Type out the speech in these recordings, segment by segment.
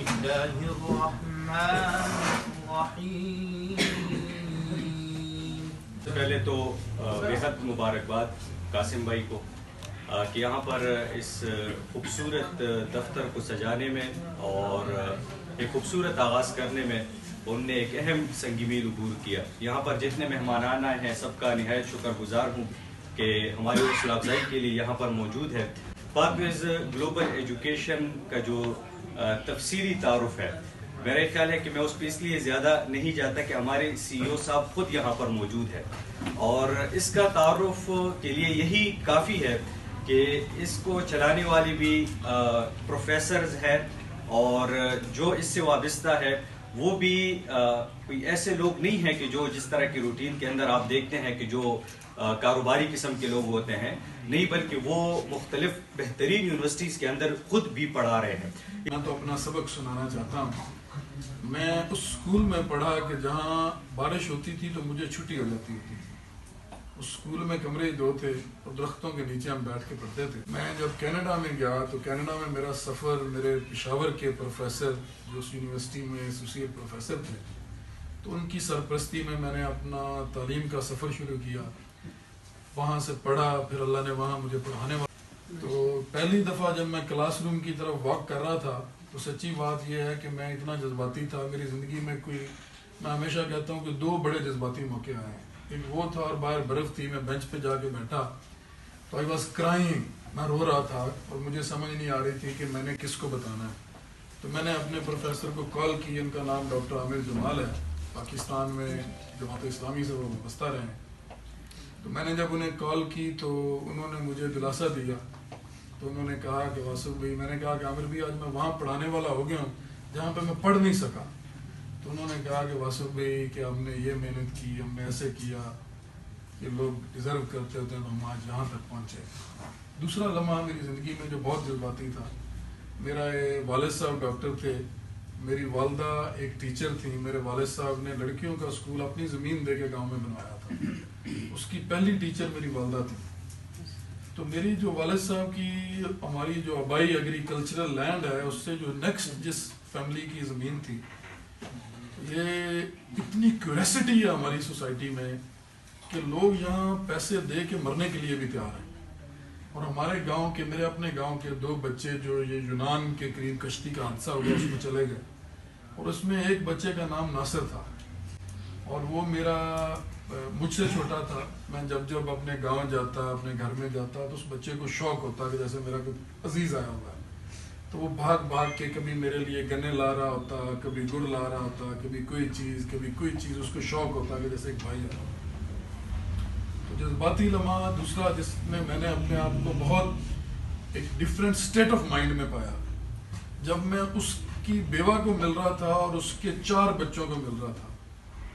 الله الرحمن الرحیم. پہلے تو بےحد مبارکباد قاسم بھائی کو کہ یہاں پر اس خوبصورت دفتر کو سجانے میں اور ایک خوبصورت آغاز کرنے میں انہوں نے ایک اہم سنگ میل عبور کیا. یہاں پر جتنے مہمانان آئے ہیں سب کا نہایت شکر گزار ہوں کہ ہماری حوصلہ افزائی کے لیے یہاں پر موجود ہے. پاکویز گلوبل ایجوکیشن کا جو تفصیلی تعارف ہے میرا خیال ہے کہ میں اس پہ اس لیے زیادہ نہیں جاتا کہ ہمارے سی او صاحب خود یہاں پر موجود ہے اور اس کا تعارف کے لیے یہی کافی ہے کہ اس کو چلانے والی بھی پروفیسرز ہیں اور جو اس سے وابستہ ہے وہ بھی کوئی ایسے لوگ نہیں ہیں کہ جو جس طرح کی روٹین کے اندر آپ دیکھتے ہیں کہ جو کاروباری قسم کے لوگ ہوتے ہیں, نہیں بلکہ وہ مختلف بہترین یونیورسٹیز کے اندر خود بھی پڑھا رہے ہیں. میں تو اپنا سبق سنانا چاہتا ہوں. میں اس اسکول میں پڑھا کہ جہاں بارش ہوتی تھی تو مجھے چھٹی ہو جاتی تھی. اس اسکول میں کمرے 2 تھے اور درختوں کے نیچے ہم بیٹھ کے پڑھتے تھے. میں جب کینیڈا میں گیا تو کینیڈا میں میرا سفر میرے پشاور کے پروفیسر جو اس یونیورسٹی میں ایسوسیٹ پروفیسر تھے تو ان کی سرپرستی میں نے اپنا تعلیم کا سفر شروع کیا. وہاں سے پڑھا, پھر اللہ نے وہاں مجھے پڑھانے والا. تو پہلی دفعہ جب میں کلاس روم کی طرف واک کر رہا تھا تو سچی بات یہ ہے کہ میں اتنا جذباتی تھا. میری زندگی میں میں ہمیشہ کہتا ہوں کہ 2 بڑے جذباتی موقع آئے ہیں. ایک وہ تھا اور باہر برف تھی, میں بینچ پہ جا کے بیٹھا تو آئی واز کرائنگ, میں رو رہا تھا اور مجھے سمجھ نہیں آ رہی تھی کہ میں نے کس کو بتانا ہے. تو میں نے اپنے پروفیسر کو کال کی. ان کا نام ڈاکٹر عامر جمال ہے, پاکستان میں جماعت اسلامی سے وہ وابستہ رہے ہیں. تو میں نے جب انہیں کال کی تو انہوں نے مجھے دلاسا دیا. تو انہوں نے کہا کہ واسف بھائی, میں نے کہا کہ عامر بھائی آج میں وہاں پڑھانے والا ہو گیا ہوں جہاں پہ میں پڑھ نہیں سکا. تو انہوں نے کہا کہ واسف بھائی کہ ہم نے یہ محنت کی, ہم نے ایسے کیا, یہ لوگ ڈیزرو کرتے ہوتے ہیں تو ہم آج یہاں تک پہنچے. دوسرا لمحہ میری زندگی میں جو بہت جذباتی تھا, میرا والد صاحب ڈاکٹر تھے, میری والدہ ایک ٹیچر تھیں. میرے والد صاحب نے لڑکیوں کا اسکول اپنی زمین دے کے گاؤں میں بنوایا تھا. اس کی پہلی ٹیچر میری والدہ تھی. تو میری جو والد صاحب کی ہماری جو آبائی ایگریکلچرل لینڈ ہے اس سے جو نیکسٹ جس فیملی کی زمین تھی, یہ اتنی کیوریسٹی ہے ہماری سوسائٹی میں کہ لوگ یہاں پیسے دے کے مرنے کے لیے بھی تیار ہیں. اور ہمارے گاؤں کے, میرے اپنے گاؤں کے 2 بچے جو یہ یونان کے قریب کشتی کا حادثہ ہوا اس میں چلے گئے, اور اس میں ایک بچے کا نام ناصر تھا اور وہ مجھ سے چھوٹا تھا. میں جب اپنے گاؤں جاتا, اپنے گھر میں جاتا تو اس بچے کو شوق ہوتا کہ جیسے میرا کوئی عزیز آیا ہوا ہے. تو وہ بھاگ کے کبھی میرے لیے گنے لا رہا ہوتا, کبھی گڑ لا رہا ہوتا, کبھی کوئی چیز, اس کو شوق ہوتا کہ جیسے ایک بھائی آیا. تو جذباتی لمحہ دوسرا جس میں نے اپنے آپ کو بہت ایک ڈفرینٹ اسٹیٹ آف مائنڈ میں پایا, جب میں اس کی بیوہ کو مل رہا تھا اور اس کے 4 بچوں کو مل رہا تھا.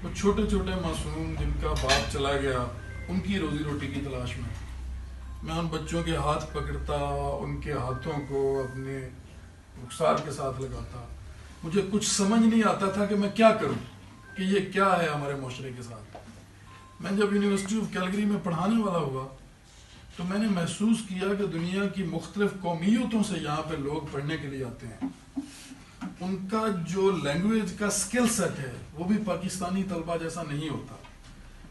وہ چھوٹے چھوٹے معصوم جن کا باپ چلا گیا, ان کی روزی روٹی کی تلاش میں ان بچوں کے ہاتھ پکڑتا, ان کے ہاتھوں کو اپنے رخسار کے ساتھ لگاتا. مجھے کچھ سمجھ نہیں آتا تھا کہ میں کیا کروں, کہ یہ کیا ہے ہمارے معاشرے کے ساتھ. میں جب یونیورسٹی آف کیلگری میں پڑھانے والا ہوا تو میں نے محسوس کیا کہ دنیا کی مختلف قومیتوں سے یہاں پہ لوگ پڑھنے کے لیے آتے ہیں. ان کا جو لینگویج کا سکل سیٹ ہے وہ بھی پاکستانی طلبہ جیسا نہیں ہوتا.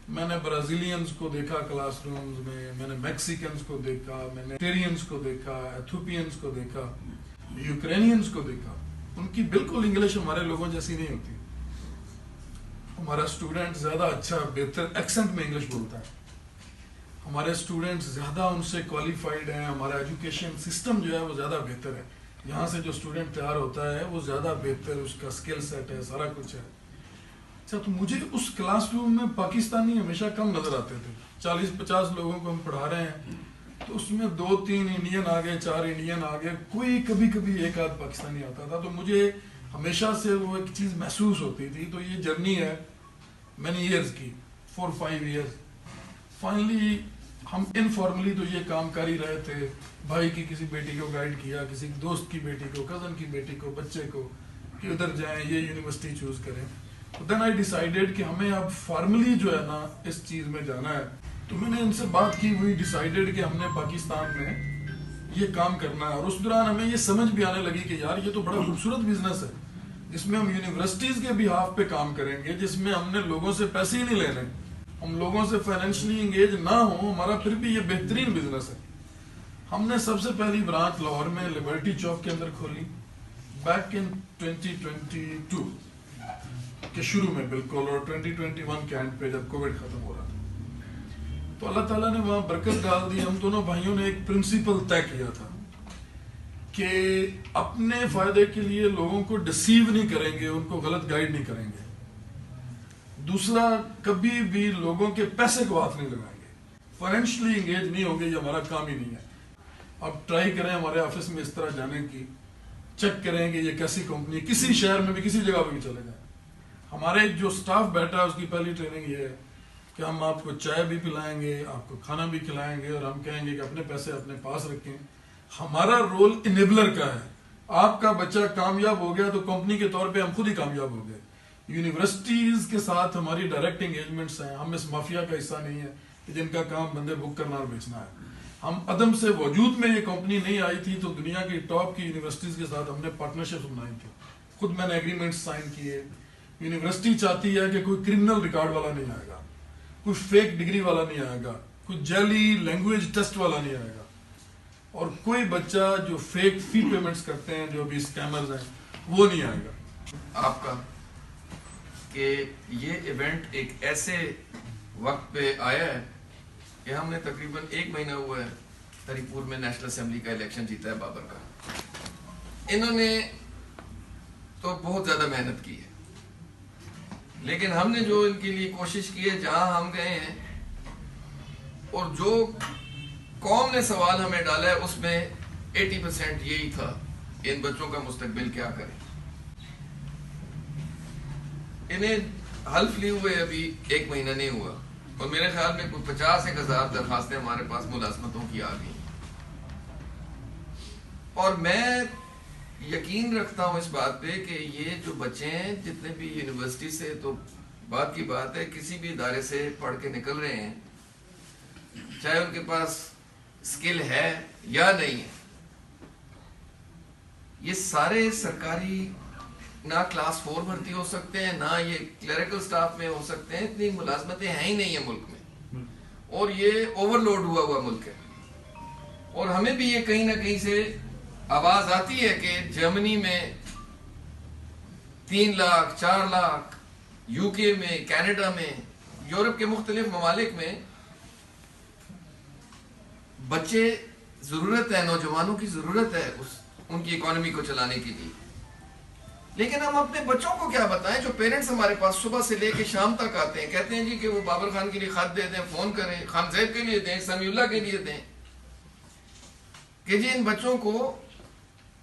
میں نے برازیلینز کو دیکھا کلاس رومز میں نے میکسیکنز کو دیکھا, میں نے ٹیرینز کو دیکھا, ایتھوپینز کو دیکھا, یوکرینینز کو دیکھا. ان کی بالکل انگلش ہمارے لوگوں جیسی نہیں ہوتی. ہمارا اسٹوڈنٹ زیادہ اچھا بہتر ایکسنٹ میں انگلش بولتا ہے. ہمارے اسٹوڈنٹس زیادہ ان سے کوالیفائڈ ہیں. ہمارا ایجوکیشن سسٹم جو ہے وہ زیادہ بہتر ہے. یہاں سے جو اسٹوڈنٹ تیار ہوتا ہے وہ زیادہ بہتر, اس کا سکل سیٹ ہے, سارا کچھ ہے. اچھا, تو مجھے اس کلاس روم میں پاکستانی ہمیشہ کم نظر آتے تھے. 40-50 لوگوں کو ہم پڑھا رہے ہیں تو اس میں 2-3 انڈین آ گئے, 4 انڈین آ گئے, کوئی کبھی ایک آدھ پاکستانی آتا تھا. تو مجھے ہمیشہ سے وہ ایک چیز محسوس ہوتی تھی. تو یہ جرنی ہے مینی ایئرز کی, 4-5 ایئرز. فائنلی ہم انفارملی تو یہ کام کر ہی رہے تھے. بھائی کی کسی بیٹی کو گائیڈ کیا, کسی دوست کی بیٹی کو, کزن کی بیٹی کو, بچے کو کہ ادھر جائیں, یہ یونیورسٹی چوز کریں. دین آئی ڈیسائیڈیڈ کہ ہمیں اب فارملی جو ہے نا اس چیز میں جانا ہے. تو میں نے ان سے بات کی, وہی ڈیسائیڈیڈ کہ ہم نے پاکستان میں یہ کام کرنا ہے. اور اس دوران ہمیں یہ سمجھ بھی آنے لگی کہ یار یہ تو بڑا خوبصورت بزنس ہے. جس میں ہم یونیورسٹیز کے بھی ہاف پہ کام کریں گے، جس میں ہم نے لوگوں سے پیسے ہی نہیں لینے، ہم لوگوں سے فائنینشلی انگیج نہ ہوں، ہمارا پھر بھی یہ بہترین بزنس ہے۔ ہم نے سب سے پہلی برانچ لاہور میں لبرٹی چوک کے اندر کھولی بیک ان 2022 کے شروع میں بالکل، اور 2021 کے اینڈ پہ جب کووڈ ختم ہو رہا تھا تو اللہ تعالیٰ نے وہاں برکت ڈال دی۔ ہم دونوں بھائیوں نے ایک پرنسپل طے کیا تھا کہ اپنے فائدے کے لیے لوگوں کو ڈسیو نہیں کریں گے، ان کو غلط گائیڈ نہیں کریں گے۔ دوسرا، کبھی بھی لوگوں کے پیسے کو ہاتھ نہیں لگائیں گے، فائنینشلی انگیج نہیں ہوں گے، یہ ہمارا کام ہی نہیں ہے۔ اب ٹرائی کریں ہمارے آفس میں اس طرح جانے کی، چیک کریں کہ یہ کیسی کمپنی، کسی شہر میں بھی کسی جگہ پہ بھی چلے جائیں۔ ہمارے جو سٹاف بیٹھا ہے اس کی پہلی ٹریننگ یہ ہے کہ ہم آپ کو چائے بھی پلائیں گے، آپ کو کھانا بھی کھلائیں گے، اور ہم کہیں گے کہ اپنے پیسے اپنے پاس رکھیں۔ ہمارا رول انیبلر کا ہے۔ آپ کا بچہ کامیاب ہو گیا تو کمپنی کے طور پہ ہم خود ہی کامیاب ہو گئے۔ یونیورسٹیز کے ساتھ ہماری ڈائریکٹ انگیجمنٹس ہیں، ہم اس مافیا کا حصہ نہیں ہے کہ جن کا کام بندے بک کرنا اور بیچنا ہے۔ ہم عدم سے وجود میں یہ کمپنی نہیں آئی تھی تو دنیا کی ٹاپ کی یونیورسٹیز کے ساتھ ہم نے پارٹنرشپ بنائی تھی، خود میں نے ایگریمنٹ سائن کیے۔ یونیورسٹی چاہتی ہے کہ کوئی کرمنل ریکارڈ والا نہیں آئے گا، کوئی فیک ڈگری والا نہیں آئے گا، کوئی جیلی لینگویج ٹیسٹ والا نہیں آئے گا، اور کوئی بچہ جو فیک فی پیمنٹس کرتے ہیں، جو ابھی اسکیمرز ہیں، وہ نہیں آئے گا۔ آپ کا کہ یہ ایونٹ ایک ایسے وقت پہ آیا ہے کہ ہم نے تقریباً 1 مہینہ ہوا ہے ہری پور میں نیشنل اسمبلی کا الیکشن جیتا ہے بابر کا۔ انہوں نے تو بہت زیادہ محنت کی ہے، لیکن ہم نے جو ان کے لیے کوشش کی ہے، جہاں ہم گئے ہیں اور جو قوم نے سوال ہمیں ڈالا ہے، اس میں 80% یہی تھا کہ ان بچوں کا مستقبل کیا کریں۔ انہیں حلف لیے ہوئے ابھی 1 مہینہ نہیں ہوا، اور میرے خیال میں کوئی 50,000 درخواستیں ہمارے پاس ملازمتوں کی آ گئی، اور میں یقین رکھتا ہوں اس بات پہ کہ یہ جو بچے ہیں جتنے بھی یونیورسٹی سے، تو بات کی بات ہے کسی بھی ادارے سے پڑھ کے نکل رہے ہیں، چاہے ان کے پاس اسکل ہے یا نہیں ہے، یہ سارے سرکاری نہ کلاس 4 بھرتی ہو سکتے ہیں، نہ یہ کلریکل سٹاف میں ہو سکتے ہیں، اتنی ملازمتیں ہیں ہی نہیں ہیں ملک میں، اور یہ اوور لوڈ ہوا ملک ہے۔ اور ہمیں بھی یہ کہیں نہ کہیں سے آواز آتی ہے کہ جرمنی میں 3 لاکھ 4 لاکھ، یو کے میں، کینیڈا میں، یورپ کے مختلف ممالک میں بچے ضرورت ہے، نوجوانوں کی ضرورت ہے ان کی اکانومی کو چلانے کے لیے، لیکن ہم اپنے بچوں کو کیا بتائیں؟ جو پیرنٹس ہمارے پاس صبح سے لے کے شام تک آتے ہیں، کہتے ہیں جی کہ وہ بابر خان کے لیے خط دے دیں، فون کریں، خان زید کے لیے دیں، سمیع اللہ کے لیے دیں، کہ جی ان بچوں کو۔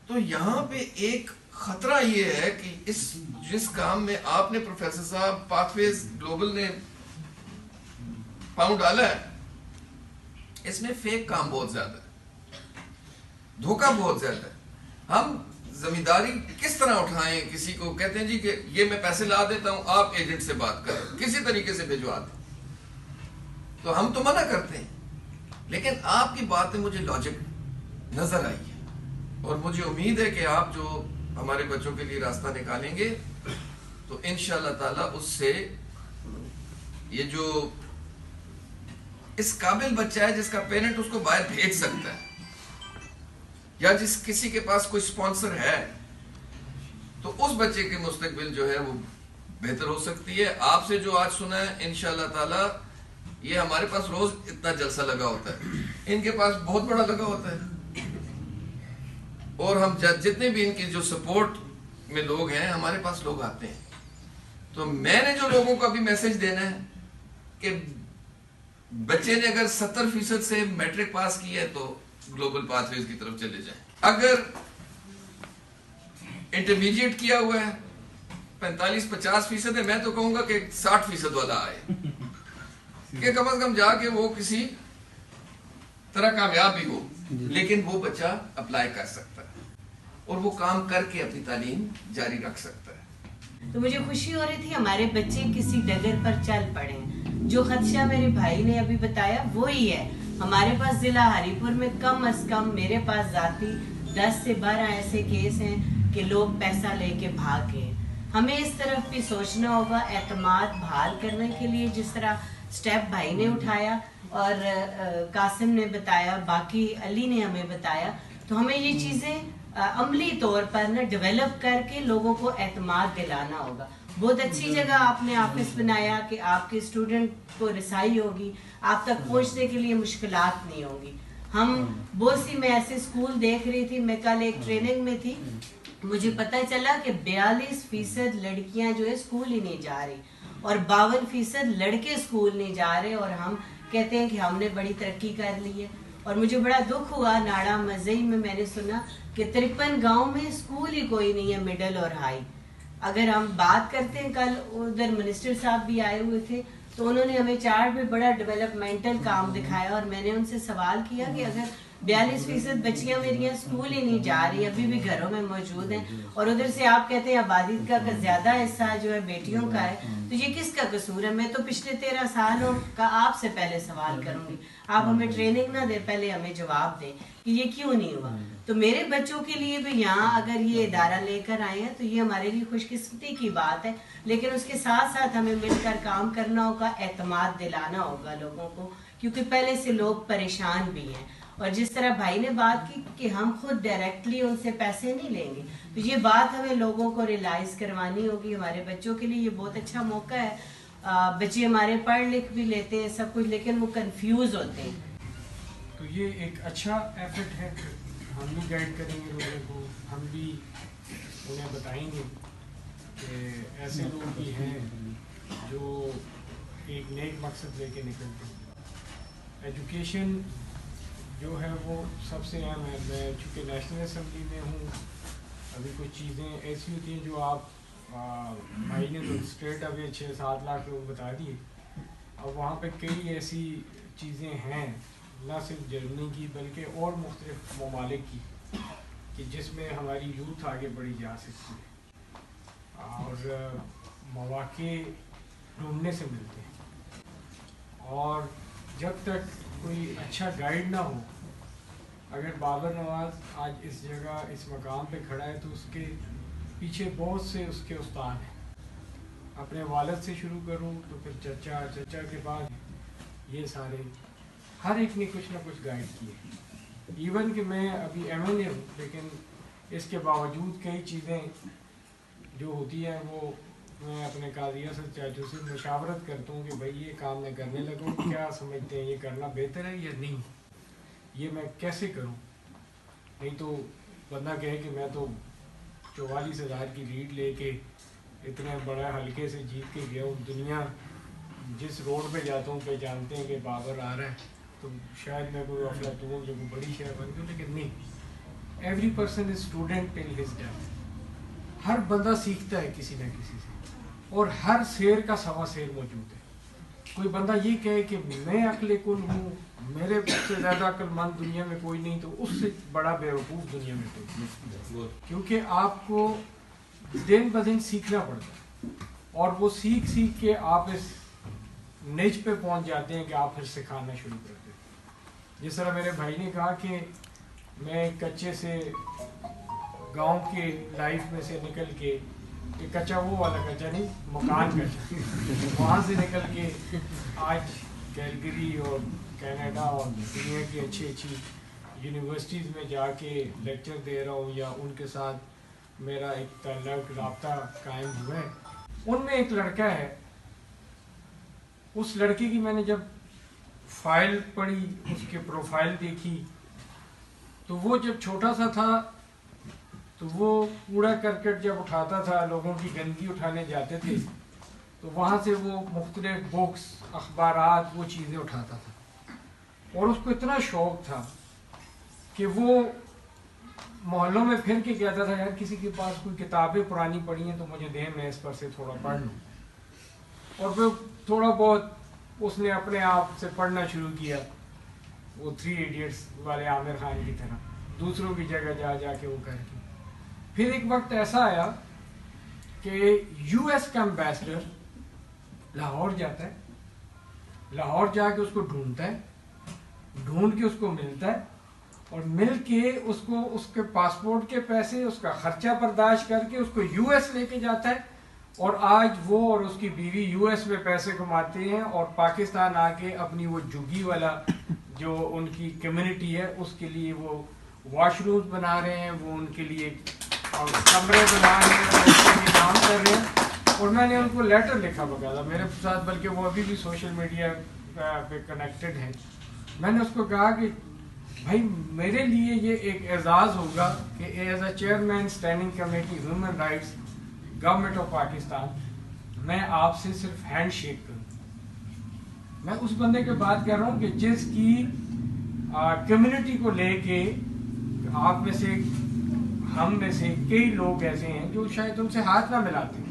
تو یہاں پہ ایک خطرہ یہ ہے کہ جس کام میں آپ نے پروفیسر صاحب پاتھ ویز گلوبل نے پاؤں ڈالا ہے، اس میں فیک کام بہت زیادہ ہے، دھوکہ بہت زیادہ ہے۔ ہم زمینداری کس طرح اٹھائیں؟ کسی کو کہتے ہیں جی کہ یہ میں پیسے لا دیتا ہوں، آپ ایجنٹ سے بات کریں، کسی طریقے سے بھجوا دیں، تو ہم تو منع کرتے ہیں، لیکن آپ کی بات میں مجھے لاجک نظر آئی ہے، اور مجھے امید ہے کہ آپ جو ہمارے بچوں کے لیے راستہ نکالیں گے تو انشاءاللہ تعالی اس سے یہ جو اس قابل بچہ ہے جس کا پیرنٹ اس کو باہر بھیج سکتا ہے، یا جس کسی کے پاس کوئی سپانسر ہے، تو اس بچے کے مستقبل جو ہے وہ بہتر ہو سکتی ہے۔ آپ سے جو آج سنا ہے انشاءاللہ تعالی، یہ ہمارے پاس روز اتنا جلسہ لگا ہوتا ہے، ان کے پاس بہت بڑا لگا ہوتا ہے، اور ہم جتنے بھی ان کی جو سپورٹ میں لوگ ہیں، ہمارے پاس لوگ آتے ہیں۔ تو میں نے جو لوگوں کو ابھی میسج دینا ہے کہ بچے نے اگر 70% سے میٹرک پاس کی ہے تو گلوبل پاتھ ویز کی طرف چلے جائیں، اگر انٹرمیڈیٹ کیا ہوا ہے 45-50% ہے، میں تو کہوں گا کہ 60% والا آئے، کہ کم از کم جا کے وہ کسی طرح کامیاب بھی ہو، لیکن وہ بچہ اپلائی کر سکتا ہے اور وہ کام کر کے اپنی تعلیم جاری رکھ سکتا ہے۔ تو مجھے خوشی ہو رہی تھی ہمارے بچے کسی ڈگر پر چل پڑے۔ جو خدشہ میرے بھائی نے ابھی بتایا وہی ہے، ہمارے پاس ضلع ہری پور میں کم از کم میرے پاس ذاتی 10 سے 12 ایسے کیس ہیں کہ لوگ پیسہ لے کے بھاگ گئے۔ ہمیں اس طرف بھی سوچنا ہوگا اعتماد بحال کرنے کے لیے، جس طرح سٹیپ بھائی نے اٹھایا اور قاسم نے بتایا، باقی علی نے ہمیں بتایا، تو ہمیں یہ چیزیں عملی طور پر نا ڈیولپ کر کے لوگوں کو اعتماد دلانا ہوگا. بہت اچھی جگہ آپ نے آفس بنایا کہ آپ کے اسٹوڈنٹ کو رسائی ہوگی، آپ تک پہنچنے کے لیے مشکلات نہیں ہوں گی. ہم بہت سی میں ایسے اسکول دیکھ رہی تھی، میں کل ایک ٹریننگ میں تھی، مجھے پتہ چلا کہ 42% لڑکیاں جو ہے اسکول ہی نہیں جا رہی اور 52% لڑکے اسکول نہیں جا رہے، اور ہم کہتے ہیں کہ ہم نے بڑی ترقی کر لی ہے. اور مجھے بڑا دکھ ہوا، ناڑا مزئی میں نے سنا کہ 53 گاؤں میں اسکول ہی کوئی نہیں ہے مڈل اور ہائی. اگر ہم بات کرتے ہیں، کل ادھر منسٹر صاحب بھی آئے ہوئے تھے تو انہوں نے ہمیں چارٹ میں بڑا ڈیولپمنٹل کام دکھایا، اور میں نے ان سے سوال کیا کہ اگر 42% بچیاں میری اسکول ہی نہیں جا رہی، ابھی بھی گھروں میں موجود ہیں، اور ادھر سے آپ کہتے ہیں آبادی کا زیادہ حصہ جو ہے بیٹیوں کا ہے، تو یہ کس کا قصور ہے؟ میں تو پچھلے 13 سالوں کا آپ سے پہلے سوال کروں گی. آپ ہمیں ٹریننگ نہ دیں، پہلے ہمیں جواب دیں کہ یہ کیوں نہیں ہوا. تو میرے بچوں کے لیے بھی یہاں اگر یہ ادارہ لے کر آئے ہیں تو یہ ہمارے لیے خوش قسمتی کی بات ہے، لیکن اس کے ساتھ ساتھ ہمیں مل کر کام کرنا ہوگا، اعتماد دلانا ہوگا لوگوں کو، کیونکہ پہلے سے لوگ پریشان بھی ہیں. اور جس طرح بھائی نے بات کی کہ ہم خود ڈائریکٹلی ان سے پیسے نہیں لیں گے، تو یہ بات ہمیں لوگوں کو ریلائز کروانی ہوگی. ہمارے بچوں کے لیے یہ بہت اچھا موقع ہے. بچے ہمارے پڑھ لکھ بھی لیتے ہیں سب کچھ، لیکن وہ کنفیوز ہوتے ہیں. تو یہ ایک اچھا ایفرٹ ہے، ہم بھی گائیڈ کریں گے لوگوں کو، ہم بھی انہیں بتائیں گے کہ ایسے لوگ بھی ہیں جو ایک نیک مقصد لے کے نکلتے ہیں. ایجوکیشن جو ہے وہ سب سے اہم ہے. میں چونکہ نیشنل اسمبلی میں ہوں، ابھی کچھ چیزیں ایسی ہوتی ہیں جو آپ بھائی نے تو اسٹریٹ اوے 6-7 لاکھ لوگ بتا دیے. اب وہاں پہ کئی ایسی چیزیں ہیں، نہ صرف جرمنی کی بلکہ اور مختلف ممالک کی، کہ جس میں ہماری یوتھ آگے بڑھی جا سکتی ہے اور مواقع ڈھونڈنے سے ملتے ہیں. اور جب تک کوئی اچھا گائیڈ نہ ہو، اگر بابر نواز آج اس جگہ اس مقام پہ کھڑا ہے تو اس کے پیچھے بہت سے اس کے استاد ہیں. اپنے والد سے شروع کروں تو پھر چچا کے بعد یہ سارے، ہر ایک نے کچھ نہ کچھ گائیڈ کیے. ایون کہ میں ابھی ایم ایل اے ہوں، لیکن اس کے باوجود کئی چیزیں جو ہوتی ہیں وہ میں اپنے قاضی اسد چاچو سے مشاورت کرتا ہوں کہ بھائی یہ کام میں کرنے لگوں، کیا سمجھتے ہیں یہ کرنا بہتر ہے یا نہیں، یہ میں کیسے کروں. نہیں تو بندہ کہے کہ میں تو 44,000 کی لیڈ لے کے اتنے بڑے حلقے سے جیت کے گیا ہوں، دنیا جس روڈ پہ جاتا ہوں پہ جانتے ہیں کہ بابر آ رہا ہے، تو شاید میں کوئی افلاطون جو کوئی بڑی شے بن گئی. لیکن نہیں، every person is student till his death. ہر بندہ سیکھتا ہے کسی نہ کسی سے، اور ہر شیر کا سوا شیر موجود ہے. کوئی بندہ یہ کہے کہ میں عقل کل ہوں، میرے سے زیادہ عقل مند دنیا میں کوئی نہیں، تو اس سے بڑا بیوقوف دنیا میں کوئی. کیونکہ آپ کو دن بدن سیکھنا پڑتا ہے، اور وہ سیکھ کے آپ اس نج پہ پہنچ جاتے ہیں کہ آپ پھر سکھانا شروع کرتے ہیں. جس طرح میرے بھائی نے کہا کہ میں کچے سے گاؤں کے لائف میں سے نکل کے، کچا وہ والا کچا نہیں، مکان کچا، وہاں سے نکل کے آج کیلگری اور کینیڈا اور دنیا کی اچھی یونیورسٹیز میں جا کے لیکچر دے رہا ہوں، یا ان کے ساتھ میرا ایک تعلق رابطہ قائم ہوا ہے. ان میں ایک لڑکا ہے، اس لڑکے کی میں نے جب فائل پڑھی، اس کے پروفائل دیکھی، تو وہ جب چھوٹا سا تھا تو وہ کوڑا کرکٹ جب اٹھاتا تھا، لوگوں کی گندگی اٹھانے جاتے تھے، تو وہاں سے وہ مختلف بکس، اخبارات، وہ چیزیں اٹھاتا تھا. اور اس کو اتنا شوق تھا کہ وہ محلوں میں پھر کے کہتا تھا یار کسی کے پاس کوئی کتابیں پرانی پڑھی ہیں تو مجھے دیں، میں اس پر سے تھوڑا پڑھ لوں. اور پھر تھوڑا بہت اس نے اپنے آپ سے پڑھنا شروع کیا، وہ 3 ایڈیٹس والے عامر خان کی طرح، دوسروں کی جگہ جا کے وہ کر کے. پھر ایک وقت ایسا آیا کہ یو ایس کا امبیسڈر لاہور جاتا ہے، لاہور جا کے اس کو ڈھونڈتا ہے، ڈھونڈ کے اس کو ملتا ہے، اور مل کے اس کو اس کے پاسپورٹ کے پیسے، اس کا خرچہ برداشت کر کے اس کو یو ایس لے کے جاتا ہے. اور آج وہ اور اس کی بیوی US میں پیسے کماتے ہیں اور پاکستان آ کے اپنی وہ جھگی والا جو ان کی کمیونٹی ہے اس کے لیے وہ واش روم بنا رہے ہیں, وہ ان کے لیے کمرے بنا رہے ہیں, اس کے لیے کام کر رہے ہیں. اور میں نے ان کو لیٹر لکھا باقاعدہ میرے ساتھ, بلکہ وہ ابھی بھی سوشل میڈیا پہ کنیکٹڈ ہیں. میں نے اس کو کہا کہ بھائی میرے لیے یہ ایک اعزاز ہوگا کہ as a chairman standing committee human rights government of Pakistan میں آپ سے صرف ہینڈ شیک کروں. میں اس بندے کی بات کر رہا ہوں کہ جس کی کمیونٹی کو لے کے آپ میں سے ہم میں سے کئی لوگ ایسے ہیں جو شاید ان سے ہاتھ نہ ملاتے ہیں,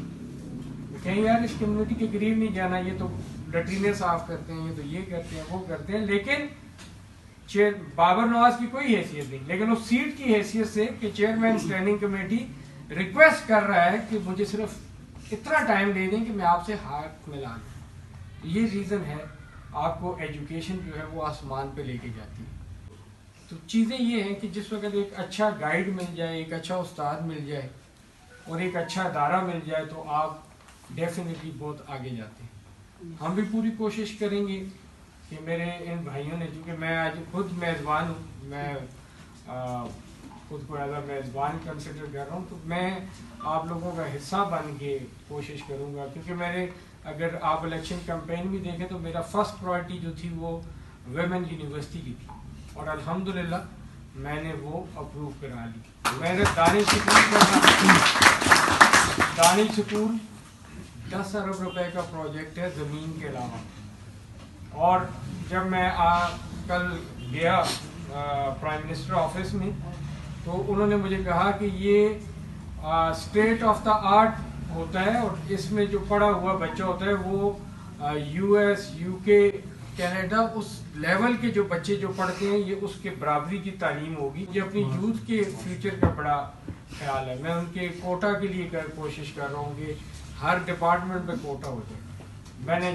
کہیں یار اس کمیونٹی کے قریب نہیں جانا, یہ تو لٹرینے صاف کرتے ہیں, یہ تو یہ کرتے ہیں وہ کرتے ہیں. لیکن بابر نواز کی کوئی حیثیت نہیں, لیکن اس سیٹ کی حیثیت سے کہ چیئرمین اسٹینڈنگ کمیٹی ریکویسٹ کر رہا ہے کہ مجھے صرف اتنا ٹائم دے دیں کہ میں آپ سے ہاتھ ملا لوں. یہ ریزن ہے آپ کو ایجوکیشن جو ہے وہ آسمان پہ لے کے جاتی ہے. تو چیزیں یہ ہیں کہ جس وقت ایک اچھا گائیڈ مل جائے, ایک اچھا استاد مل جائے اور ایک اچھا ادارہ مل جائے تو آپ ڈیفینیٹلی بہت آگے جاتے ہیں. ہم بھی پوری کوشش کریں گے کہ میرے ان بھائیوں نے, چونکہ میں آج خود میزبان ہوں, میں خود کو ایز اے میزبان کنسیڈر کر رہا ہوں, تو میں آپ لوگوں کا حصہ بن کے کوشش کروں گا. کیونکہ میرے اگر آپ الیکشن کمپین بھی دیکھیں تو میرا فرسٹ پرائرٹی جو تھی وہ ویمن یونیورسٹی کی تھی, اور الحمدللہ میں نے وہ اپروو کرا لی. میرے دانش سکول 10 ارب روپے کا پروجیکٹ ہے زمین کے علاوہ. اور جب میں کل گیا پرائم منسٹر آفس میں تو انہوں نے مجھے کہا کہ یہ اسٹیٹ آف دا آرٹ ہوتا ہے, اور اس میں جو پڑھا ہوا بچہ ہوتا ہے وہ US UK کینیڈا اس لیول کے جو بچے جو پڑھتے ہیں یہ اس کے برابری کی تعلیم ہوگی. یہ اپنی یوتھ کے فیوچر کا بڑا خیال ہے. میں ان کے کوٹا کے لیے کوشش کر رہا ہوں کہ ہر ڈپارٹمنٹ میں کوٹا ہو جائے. میں نے